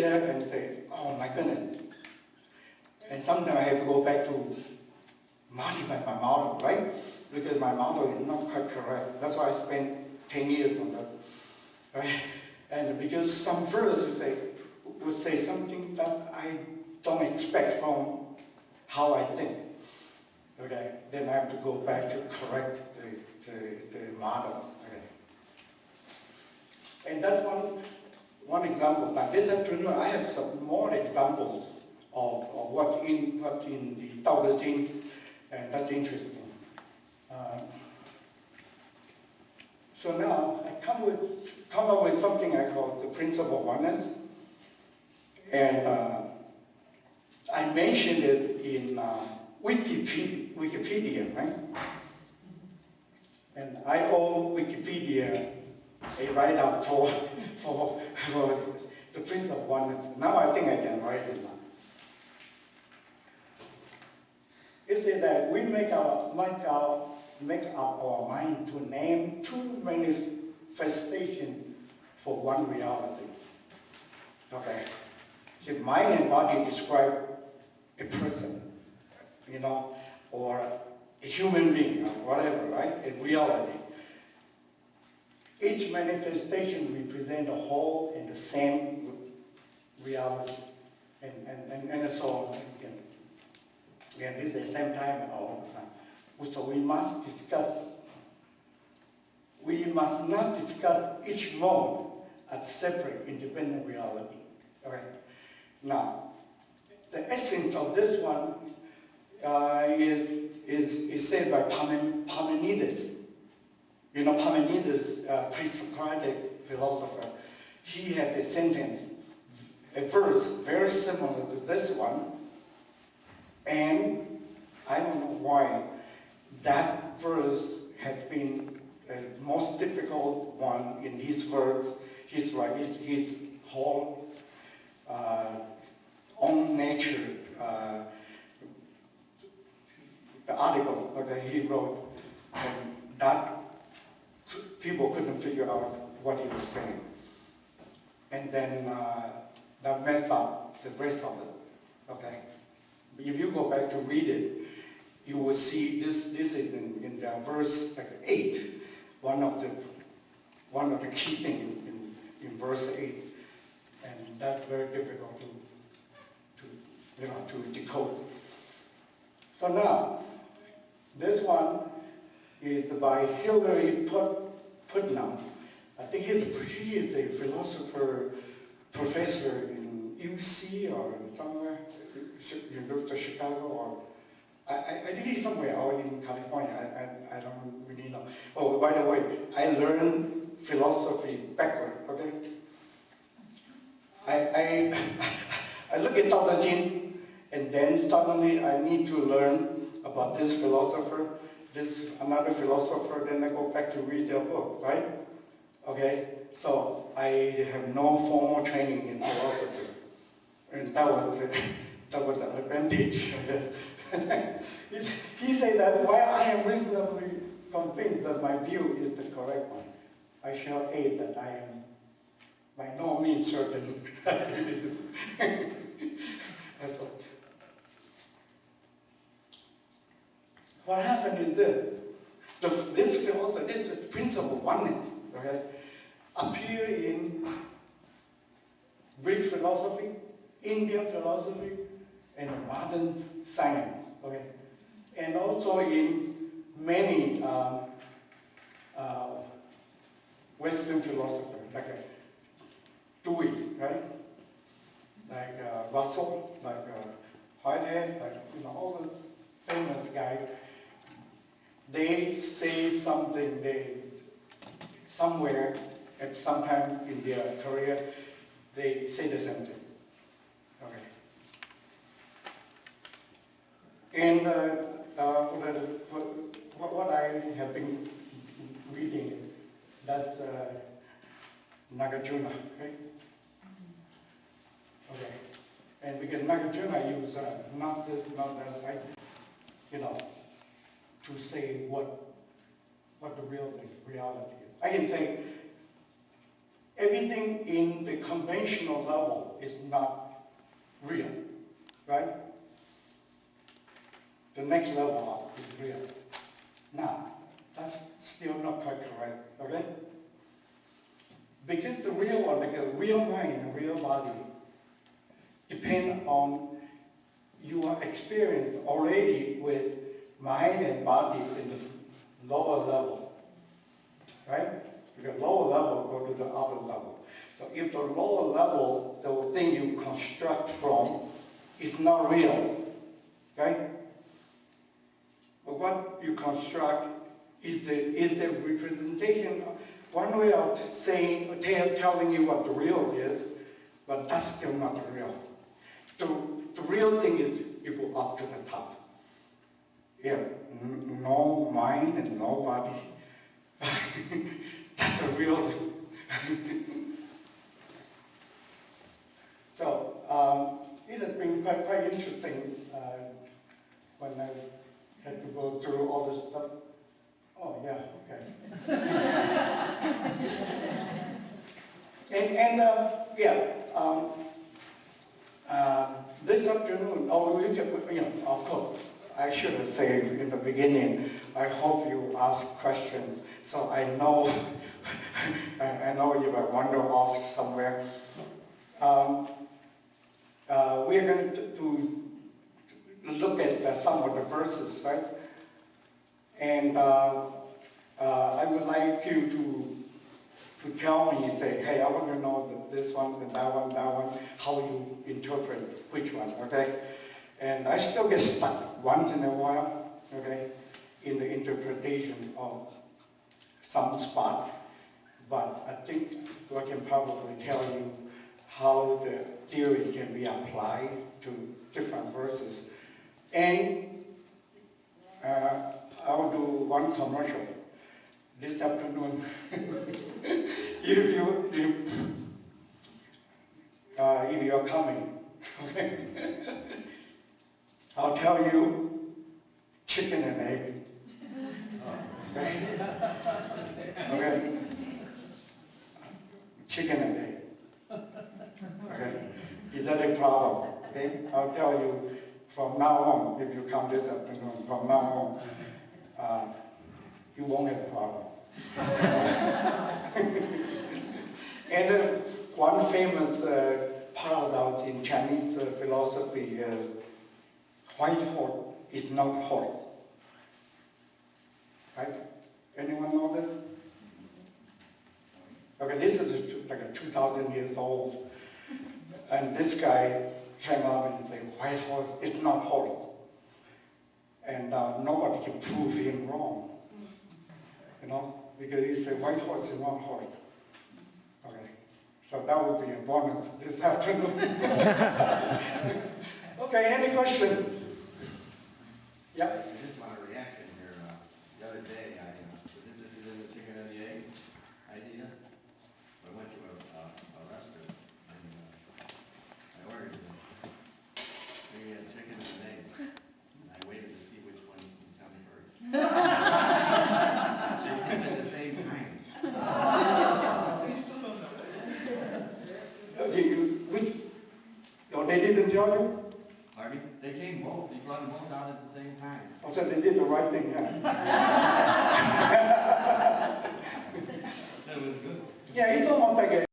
there and say, oh my goodness. And sometimes I have to go back to modify my model, right? Because my model is not quite correct. That's why I spent 10 years on that, right? And because some verse would say something that I don't expect from how I think, okay? Then I have to go back to correct the model, okay? And that's one example. Now this afternoon, I have some more examples of what's in the Lao-tzu, and that's interesting. So now I come up with something I call the principle of oneness, and I mentioned it in Wikipedia, right? And I owe Wikipedia a write-up for the principle of oneness. Now I think I can write it now. It says that we make up our mind to name two manifestations for one reality. Okay. So mind and body describe a person, you know, or a human being, or whatever, right? A reality. Each manifestation represents a whole and the same reality, and so on. And this is the same time and all the time. So we must not discuss each mode as separate, independent reality. Okay. Now, the essence of this one is said by Parmenides. You know, Parmenides, pre-Socratic philosopher, he had a sentence, a verse very similar to this one, and I don't know why that verse has been the most difficult one in his words, his whole own nature, the article that he wrote, and that people couldn't figure out what he was saying. And then that messed up the rest of it, okay? If you go back to read it, you will see this is in the verse like 8, one of the key things in verse 8, and that's very difficult to decode. So now, this one is by Hilary Putnam. I think he is a philosopher, professor in UC or somewhere, University of Chicago, or I think he's somewhere out in California. I don't really know. Oh, by the way, I learned philosophy backward, okay? I look at Lao-tzu, and then suddenly I need to learn about this philosopher, this another philosopher, then I go back to read their book, right? Okay, so I have no formal training in philosophy, and that was an advantage, I guess. He said that while I am reasonably convinced that my view is the correct one, I shall add that I am by no means certain. That's all. What happened is this philosophy, this principle of oneness, okay, appear in Greek philosophy, Indian philosophy, and modern science, okay, and also in many Western philosophers, like Dewey, right, like Russell, like Whitehead, like all the famous guys. They say something. Somewhere at some time in their career, they say the same thing. Okay. And what I have been reading, that Nagarjuna, right? Okay. And because Nagarjuna used not this, not that, right? You know, to say what the reality is. I can say everything in the conventional level is not real, right? The next level up is real. Now, that's still not quite correct, okay? Because the real one, like a real mind, a real body, depend on your experience already with mind and body in the lower level, right? Because lower level go to the upper level. So if the lower level, the thing you construct from, is not real, right? But what you construct is the representation. One way of saying, telling you what the real is, but that's still not the real. The real thing is you go up to the top. Yeah, no mind and no body. That's the real thing. So it has been quite interesting when I had to go through all this stuff. Oh yeah, okay. This afternoon, of course, I should have said in the beginning, I hope you ask questions so I know, I know you might wander off somewhere. We are going to look at some of the verses, right? And I would like you to tell me, say, hey, I want to know this one, and that one, how you interpret which one, okay? And I still get stuck once in a while, okay, in the interpretation of some spot, but I think I can probably tell you how the theory can be applied to different verses. And I will do one commercial this afternoon. if you're coming, okay, I'll tell you chicken and egg. Okay? Okay? Chicken and egg. Okay? Is that a problem? Okay? I'll tell you from now on, if you come this afternoon, from now on, you won't have a problem. And one famous paradox in Chinese philosophy is white horse is not horse. Right? Anyone know this? Okay, this is like a 2,000 years old. And this guy came up and said, white horse is not horse. And nobody can prove him wrong. You know, because he said white horse is not horse. Okay, so that would be a bonus this afternoon. Okay, any question? Yeah? I just want a reaction here. The other day, this is in the chicken and the egg idea. I went to a restaurant and I ordered maybe a chicken and an egg. And I waited to see which one would come first. They came at the same time. They didn't tell you? Pardon me? They came both. They brought them both out at the same time. Oh, so they did the right thing, yeah. That was good. Yeah, it's almost like a